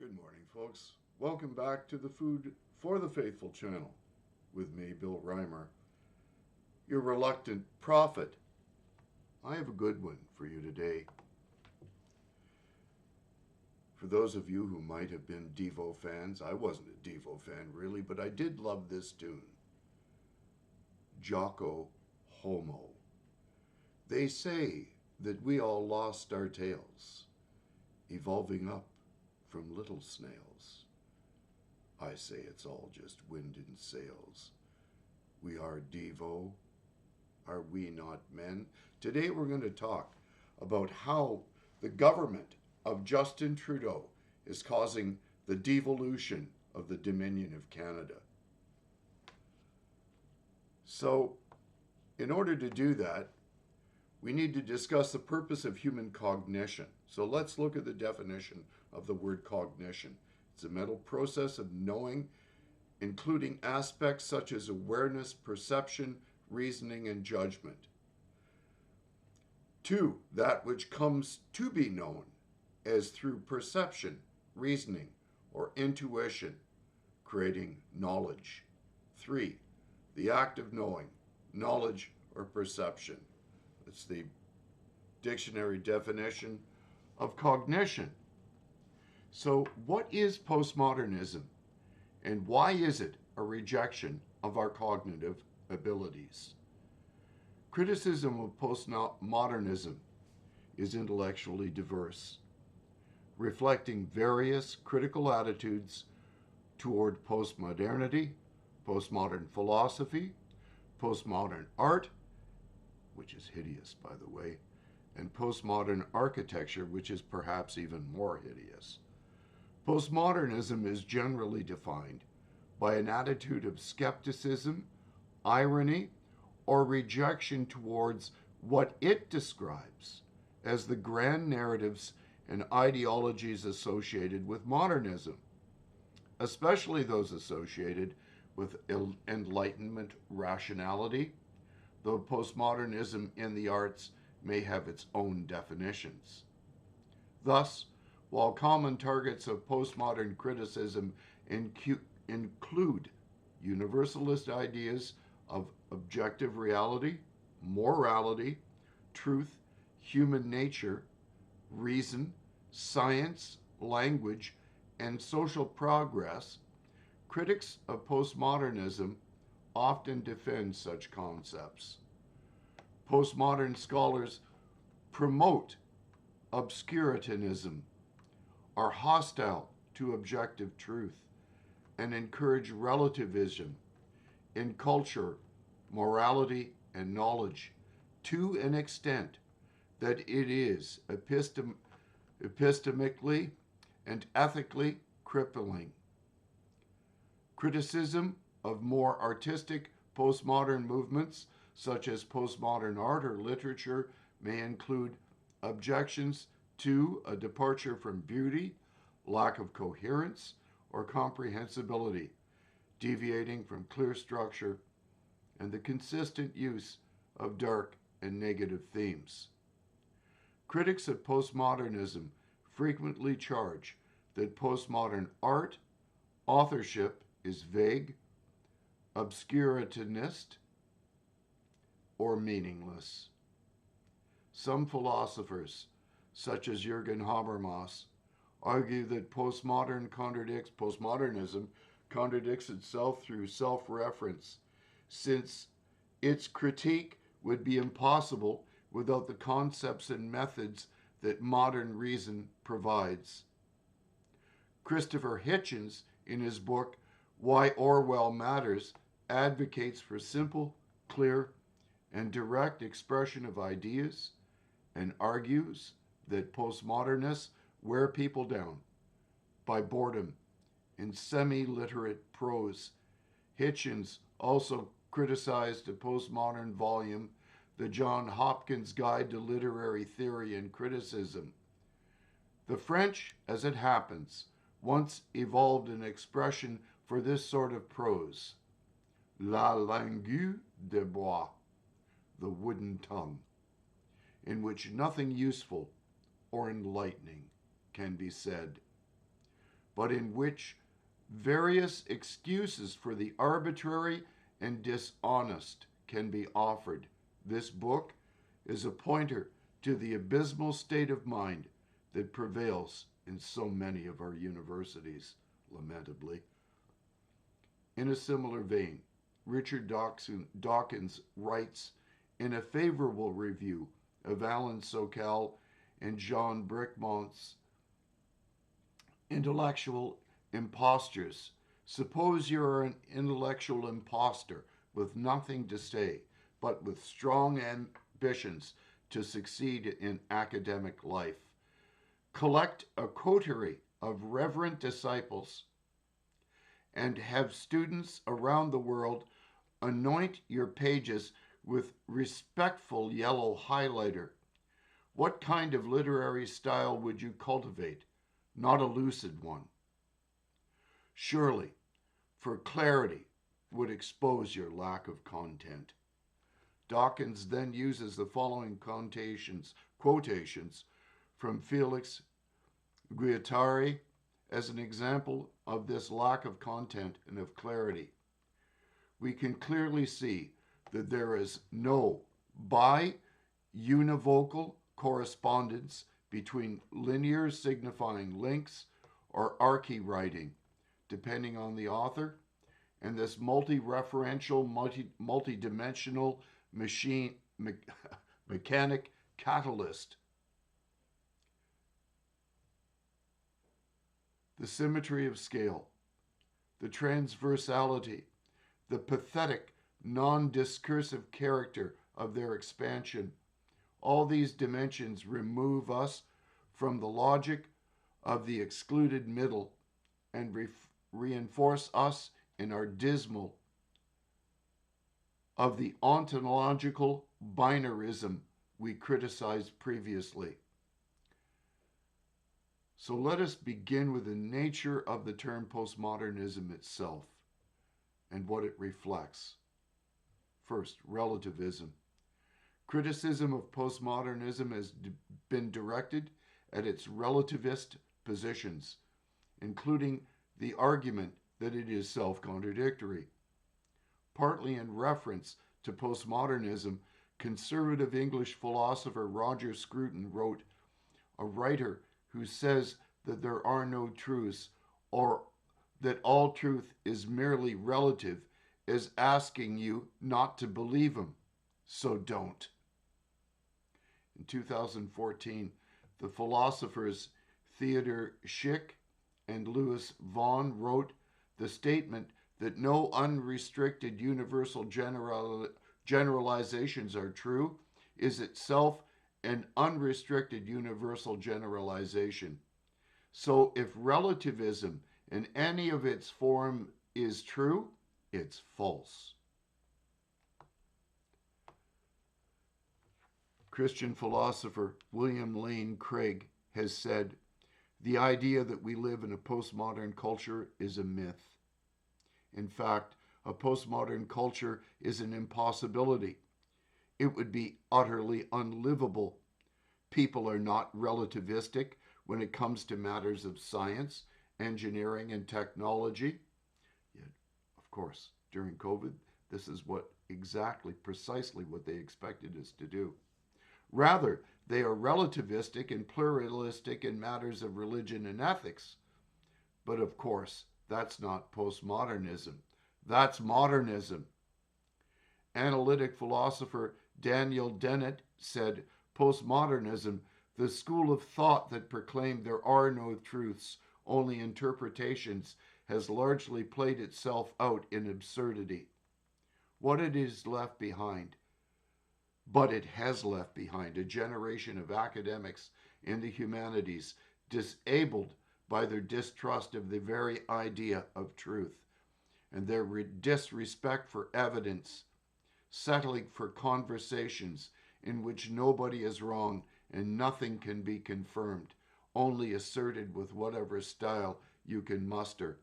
Good morning, folks. Welcome back to the Food for the Faithful channel with me, Bill Reimer, your reluctant prophet. I have a good one for you today. For those of you who might have been Devo fans, I wasn't a Devo fan really, but I did love this tune. Jocko Homo. They say that we all lost our tails, evolving up from little snails. I say it's all just wind and sails. We are Devo, are we not men? Today we're going to talk about how the government of Justin Trudeau is causing the devolution of the Dominion of Canada. So, in order to do that, we need to discuss the purpose of human cognition. So let's look at the definition of the word cognition. It's a mental process of knowing, including aspects such as awareness, perception, reasoning, and judgment. 2, that which comes to be known as through perception, reasoning, or intuition, creating knowledge. 3, the act of knowing, knowledge or perception. It's the dictionary definition of cognition. So what is postmodernism, and why is it a rejection of our cognitive abilities? Criticism of postmodernism is intellectually diverse, reflecting various critical attitudes toward postmodernity, postmodern philosophy, postmodern art, which is hideous, by the way, and postmodern architecture, which is perhaps even more hideous. Postmodernism is generally defined by an attitude of skepticism, irony, or rejection towards what it describes as the grand narratives and ideologies associated with modernism, especially those associated with Enlightenment rationality, though postmodernism in the arts may have its own definitions. Thus, while common targets of postmodern criticism include universalist ideas of objective reality, morality, truth, human nature, reason, science, language, and social progress, critics of postmodernism often defend such concepts. Postmodern scholars promote obscurantism, are hostile to objective truth, and encourage relativism in culture, morality, and knowledge to an extent that it is epistemically and ethically crippling. Criticism of more artistic postmodern movements, such as postmodern art or literature, may include objections to a departure from beauty, lack of coherence, or comprehensibility, deviating from clear structure, and the consistent use of dark and negative themes. Critics of postmodernism frequently charge that postmodern art, authorship is vague, obscurantist, or meaningless. Some philosophers, such as Jürgen Habermas, argue that postmodernism contradicts itself through self-reference, since its critique would be impossible without the concepts and methods that modern reason provides. Christopher Hitchens, in his book Why Orwell Matters, advocates for simple, clear, and direct expression of ideas, and argues that postmodernists wear people down by boredom in semi-literate prose. Hitchens also criticized a postmodern volume, The John Hopkins Guide to Literary Theory and Criticism. The French, as it happens, once evolved an expression for this sort of prose: la langue de bois, the wooden tongue, in which nothing useful or enlightening can be said. but in which various excuses for the arbitrary and dishonest can be offered. This book is a pointer to the abysmal state of mind that prevails in so many of our universities, lamentably. In a similar vein, Richard Dawkins writes in a favorable review of Alan Sokal and John Brickmont's Intellectual Impostures. Suppose you're an intellectual impostor with nothing to say, but with strong ambitions to succeed in academic life. Collect a coterie of reverent disciples and have students around the world anoint your pages with respectful yellow highlighter. What kind of literary style would you cultivate? Not a lucid one. Surely, for clarity, would expose your lack of content. Dawkins then uses the following quotations from Felix Guattari as an example of this lack of content and of clarity. We can clearly see that there is no bi-univocal correspondence between linear signifying links or archy-writing, depending on the author, and this multi-referential, multi-dimensional mechanic catalyst. The symmetry of scale, the transversality, the pathetic, non-discursive character of their expansion. All these dimensions remove us from the logic of the excluded middle and reinforce us in our dismal of the ontological binarism we criticized previously. So let us begin with the nature of the term postmodernism itself and what it reflects. First, relativism. Criticism of postmodernism has been directed at its relativist positions, including the argument that it is self-contradictory. Partly in reference to postmodernism, conservative English philosopher Roger Scruton wrote, "A writer who says that there are no truths or that all truth is merely relative is asking you not to believe him, so don't." In 2014, the philosophers Theodor Schick and Louis Vaughan wrote, "The statement that no unrestricted universal generalizations are true is itself an unrestricted universal generalization. So if relativism in any of its form is true, it's false." Christian philosopher William Lane Craig has said, "The idea that we live in a postmodern culture is a myth. In fact, a postmodern culture is an impossibility. It would be utterly unlivable. People are not relativistic when it comes to matters of science, engineering, and technology." Yet, of course, during COVID, this is precisely what they expected us to do. Rather, they are relativistic and pluralistic in matters of religion and ethics. But of course, that's not postmodernism. That's modernism. Analytic philosopher Daniel Dennett said, "Postmodernism, the school of thought that proclaimed there are no truths, only interpretations, has largely played itself out in absurdity. What it has left behind, but it has left behind a generation of academics in the humanities disabled by their distrust of the very idea of truth and their disrespect for evidence, settling for conversations in which nobody is wrong and nothing can be confirmed, only asserted with whatever style you can muster."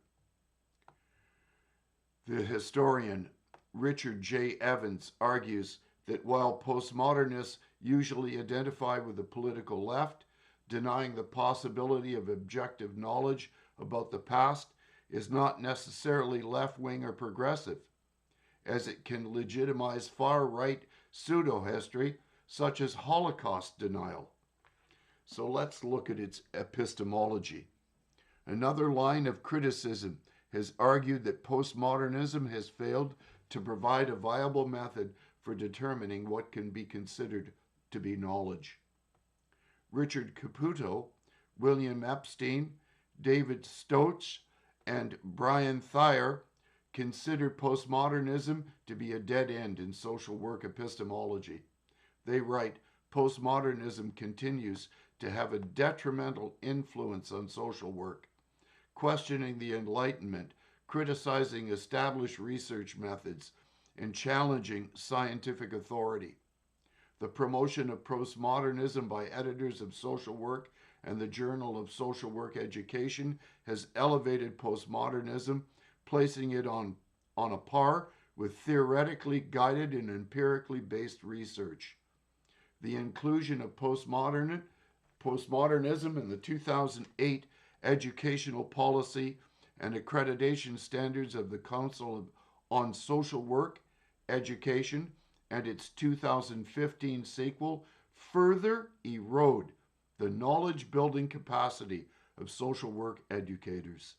The historian Richard J. Evans argues that while postmodernists usually identify with the political left, denying the possibility of objective knowledge about the past is not necessarily left-wing or progressive, as it can legitimize far-right pseudo-history such as Holocaust denial. So let's look at its epistemology. Another line of criticism has argued that postmodernism has failed to provide a viable method for determining what can be considered to be knowledge. Richard Caputo, William Epstein, David Stotz, and Brian Thayer consider postmodernism to be a dead end in social work epistemology. They write, postmodernism continues to have a detrimental influence on social work, questioning the Enlightenment, criticizing established research methods, and challenging scientific authority. The promotion of postmodernism by editors of Social Work and the Journal of Social Work Education has elevated postmodernism, placing it on a par with theoretically guided and empirically based research. The inclusion of postmodernism in the 2008 Educational Policy and Accreditation Standards of the Council on Social Work, Education, and its 2015 sequel further erode the knowledge-building capacity of social work educators.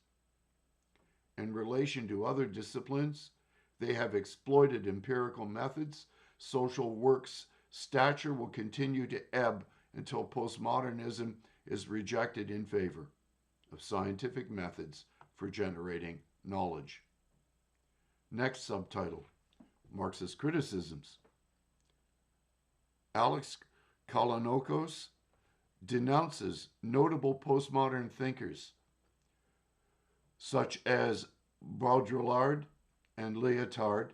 In relation to other disciplines, they have exploited empirical methods. Social work's stature will continue to ebb until postmodernism is rejected in favor of scientific methods for generating knowledge. Next subtitle, Marxist criticisms. Alex Kalinokos denounces notable postmodern thinkers such as Baudrillard and Lyotard,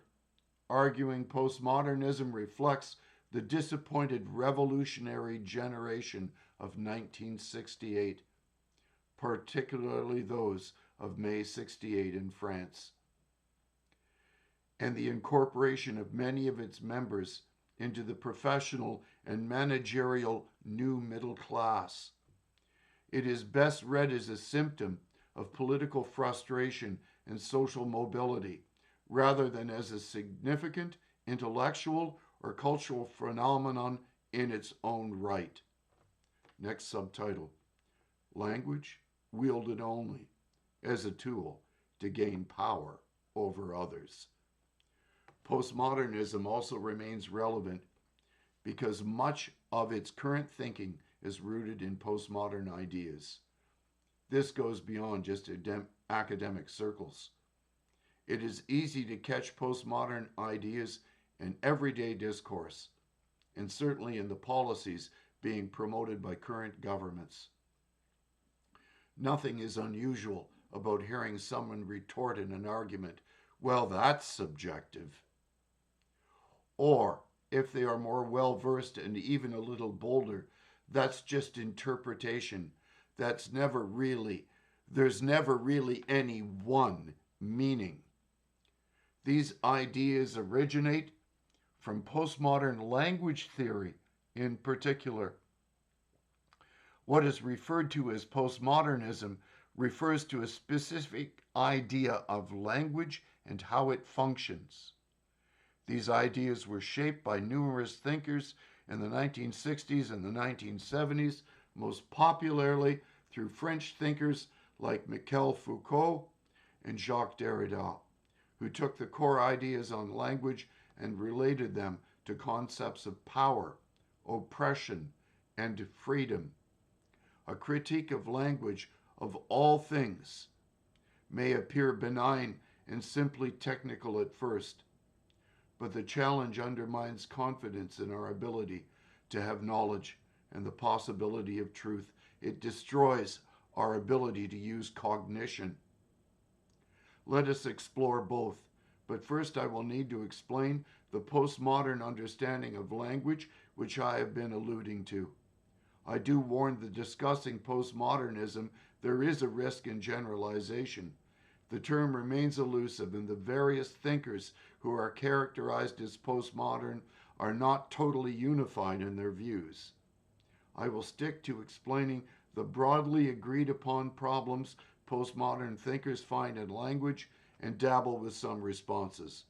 arguing postmodernism reflects the disappointed revolutionary generation of 1968, particularly those of May 68 in France, and the incorporation of many of its members into the professional and managerial new middle class. It is best read as a symptom of political frustration and social mobility, rather than as a significant intellectual or cultural phenomenon in its own right. Next subtitle, Language wielded only as a tool to gain power over others. Postmodernism also remains relevant because much of its current thinking is rooted in postmodern ideas. This goes beyond just academic circles. It is easy to catch postmodern ideas in everyday discourse, and certainly in the policies being promoted by current governments. Nothing is unusual about hearing someone retort in an argument, well, that's subjective. Or, if they are more well-versed and even a little bolder, that's just interpretation. There's never really any one meaning. These ideas originate from postmodern language theory in particular. What is referred to as postmodernism refers to a specific idea of language and how it functions. These ideas were shaped by numerous thinkers in the 1960s and the 1970s, most popularly through French thinkers like Michel Foucault and Jacques Derrida, who took the core ideas on language and related them to concepts of power, oppression, and freedom. A critique of language of all things may appear benign and simply technical at first, but the challenge undermines confidence in our ability to have knowledge and the possibility of truth. It destroys our ability to use cognition. Let us explore both, but first I will need to explain the postmodern understanding of language which I have been alluding to. I do warn that discussing postmodernism, there is a risk in generalization. The term remains elusive, and the various thinkers who are characterized as postmodern are not totally unified in their views. I will stick to explaining the broadly agreed upon problems postmodern thinkers find in language and dabble with some responses.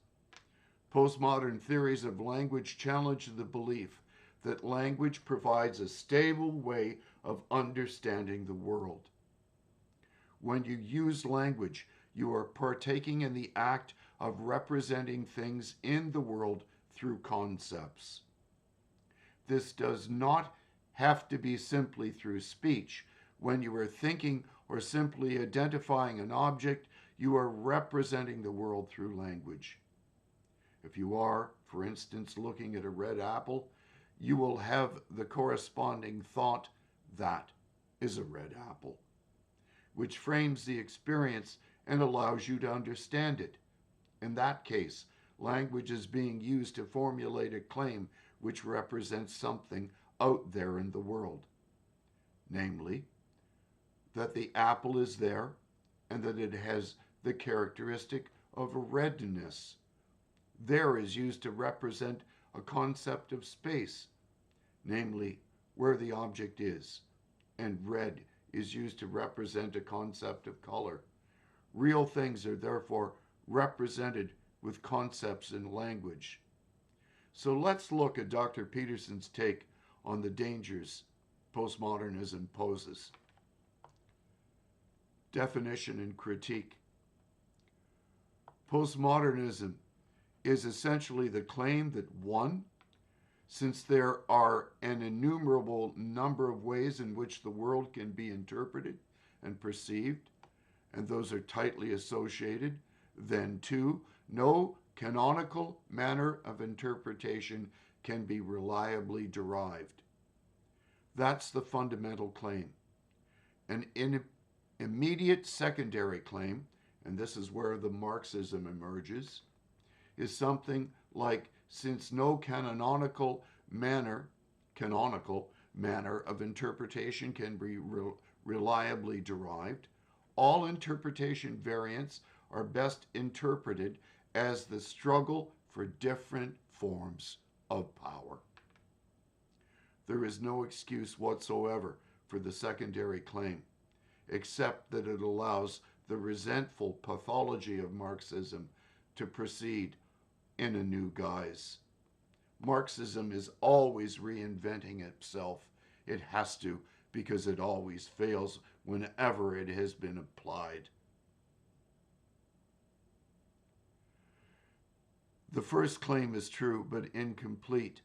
Postmodern theories of language challenge the belief that language provides a stable way of understanding the world. When you use language, you are partaking in the act of representing things in the world through concepts. This does not have to be simply through speech. When you are thinking or simply identifying an object, you are representing the world through language. If you are, for instance, looking at a red apple, you will have the corresponding thought, that is a red apple, which frames the experience and allows you to understand it. In that case, language is being used to formulate a claim which represents something out there in the world, namely, that the apple is there and that it has the characteristic of a redness. There is used to represent a concept of space, namely, where the object is, and red is used to represent a concept of color. Real things are therefore represented with concepts in language. So let's look at Dr. Peterson's take on the dangers postmodernism poses. Definition and critique. Postmodernism is essentially the claim that one, since there are an innumerable number of ways in which the world can be interpreted and perceived, and those are tightly associated, then two, no canonical manner of interpretation can be reliably derived. That's the fundamental claim. An immediate secondary claim, and this is where the Marxism emerges, is something like, since no canonical manner of interpretation can be reliably derived, all interpretation variants are best interpreted as the struggle for different forms of power. There is no excuse whatsoever for the secondary claim, except that it allows the resentful pathology of Marxism to proceed in a new guise. Marxism is always reinventing itself. It has to, because it always fails whenever it has been applied. The first claim is true, but incomplete.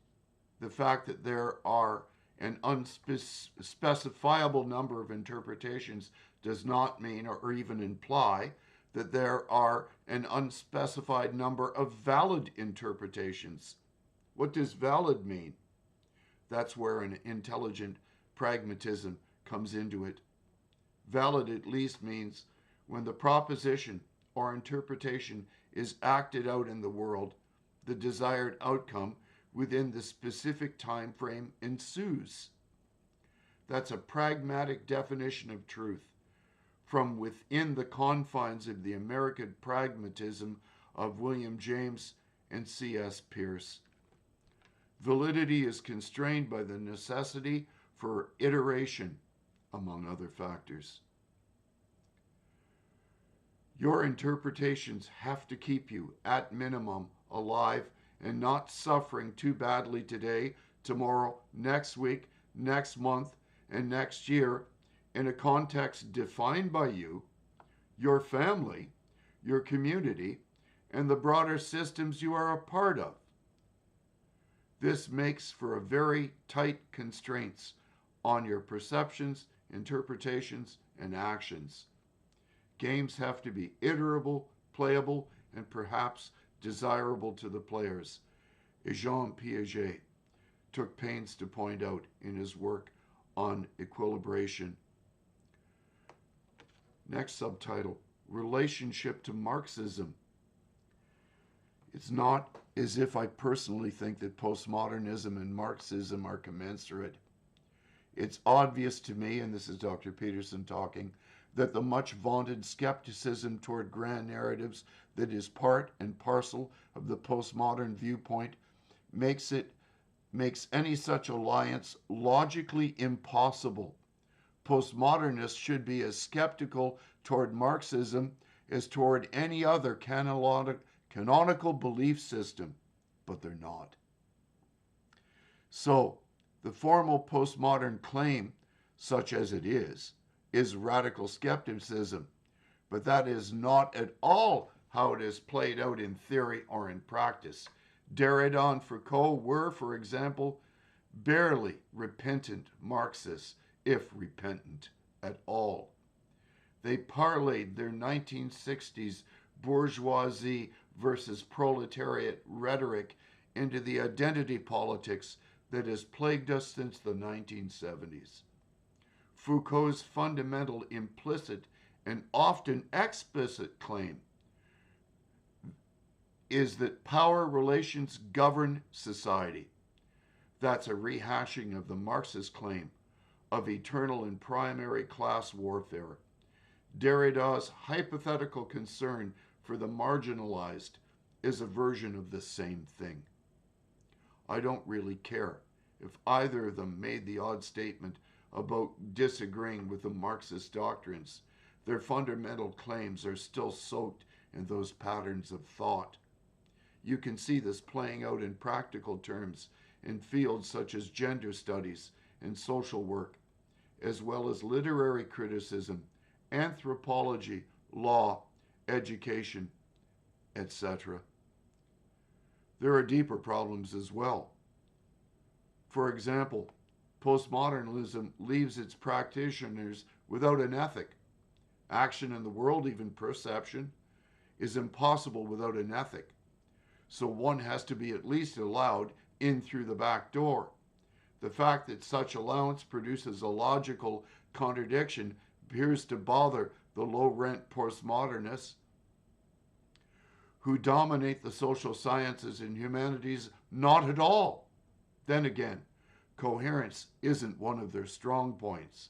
The fact that there are an unspecifiable number of interpretations does not mean or even imply that there are an unspecified number of valid interpretations. What does valid mean? That's where an intelligent pragmatism comes into it. Valid at least means when the proposition or interpretation is acted out in the world, the desired outcome within the specific time frame ensues. That's a pragmatic definition of truth from within the confines of the American pragmatism of William James and C.S. Peirce. Validity is constrained by the necessity for iteration, among other factors. Your interpretations have to keep you, at minimum, alive and not suffering too badly today, tomorrow, next week, next month, and next year in a context defined by you, your family, your community, and the broader systems you are a part of. This makes for a very tight constraints on your perceptions, interpretations, and actions. Games have to be iterable, playable, and perhaps desirable to the players, as Jean Piaget took pains to point out in his work on equilibration. Next subtitle, Relationship to Marxism. It's not as if I personally think that postmodernism and Marxism are commensurate. It's obvious to me, and this is Dr. Peterson talking, that the much vaunted skepticism toward grand narratives that is part and parcel of the postmodern viewpoint makes it makes any such alliance logically impossible. Postmodernists should be as skeptical toward Marxism as toward any other canonical belief system, but they're not. So, the formal postmodern claim, such as it is radical skepticism, but that is not at all how it is played out in theory or in practice. Derrida and Foucault were, for example, barely repentant Marxists, if repentant at all. They parlayed their 1960s bourgeoisie versus proletariat rhetoric into the identity politics that has plagued us since the 1970s. Foucault's fundamental implicit and often explicit claim is that power relations govern society. That's a rehashing of the Marxist claim of eternal and primary class warfare. Derrida's hypothetical concern for the marginalized is a version of the same thing. I don't really care if either of them made the odd statement about disagreeing with the Marxist doctrines. Their fundamental claims are still soaked in those patterns of thought. You can see this playing out in practical terms in fields such as gender studies and social work, as well as literary criticism, anthropology, law, education, etc. There are deeper problems as well. For example, postmodernism leaves its practitioners without an ethic. Action in the world, even perception, is impossible without an ethic. So one has to be at least allowed in through the back door. The fact that such allowance produces a logical contradiction appears to bother the low-rent postmodernists who dominate the social sciences and humanities not at all. Then again, coherence isn't one of their strong points.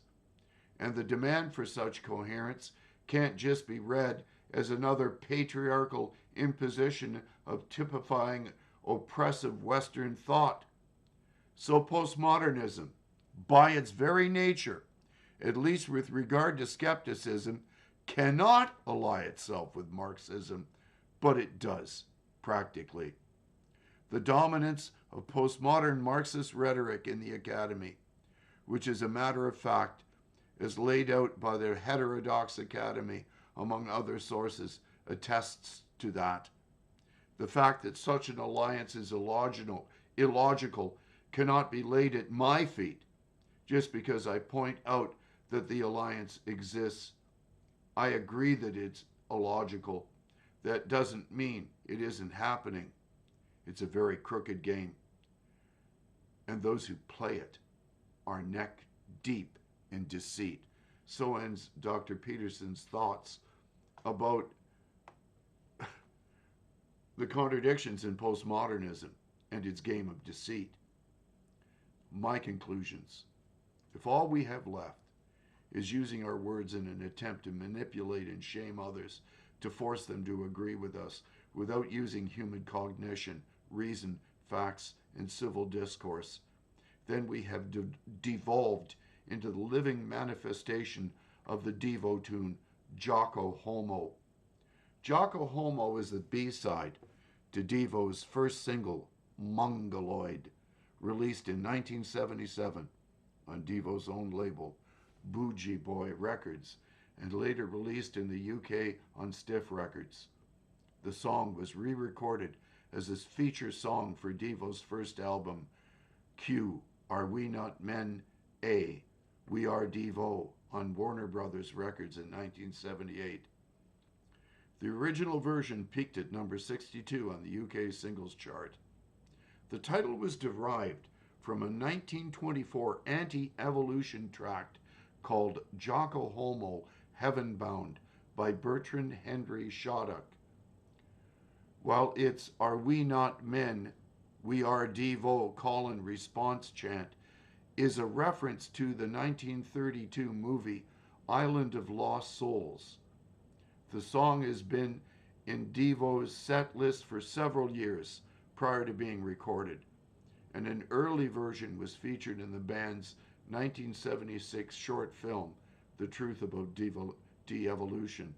And the demand for such coherence can't just be read as another patriarchal imposition of typifying oppressive Western thought. So postmodernism, by its very nature, at least with regard to skepticism, cannot ally itself with Marxism, but it does, practically. The dominance of postmodern Marxist rhetoric in the academy, which is a matter of fact, as laid out by the heterodox academy, among other sources, attests to that. The fact that such an alliance is illogical cannot be laid at my feet just because I point out that the alliance exists. I agree that it's illogical. That doesn't mean it isn't happening. It's a very crooked game. And those who play it are neck deep in deceit. So ends Dr. Peterson's thoughts about the contradictions in postmodernism and its game of deceit. My conclusions. If all we have left is using our words in an attempt to manipulate and shame others, to force them to agree with us without using human cognition, reason, facts, and civil discourse, then we have devolved into the living manifestation of the Devo tune, Jocko Homo. Jocko Homo is the B-side to Devo's first single, Mongoloid, released in 1977 on Devo's own label, Bougie Boy Records, and later released in the UK on Stiff Records. The song was re-recorded as his feature song for Devo's first album, Q, Are We Not Men? A, We Are Devo, on Warner Brothers Records in 1978. The original version peaked at number 62 on the UK singles chart. The title was derived from a 1924 anti-evolution tract called Jocko Homo, Heaven Bound by Bertrand Henry Shattuck. While its Are We Not Men? We Are Devo call and response chant is a reference to the 1932 movie Island of Lost Souls. The song has been in Devo's set list for several years prior to being recorded. and an early version was featured in the band's 1976 short film, The Truth About De-Evolution.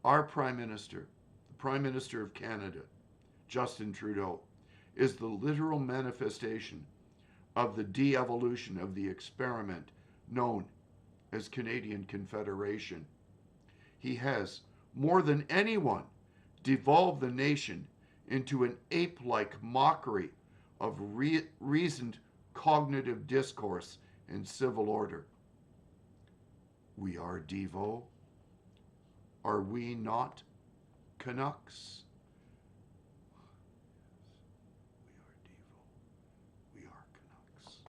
Our Prime Minister, the Prime Minister of Canada, Justin Trudeau, is the literal manifestation of the de-evolution of the experiment known as Canadian Confederation. He has, more than anyone, devolved the nation into an ape-like mockery of reasoned cognitive discourse and civil order. We are Devo. Are we not Canucks?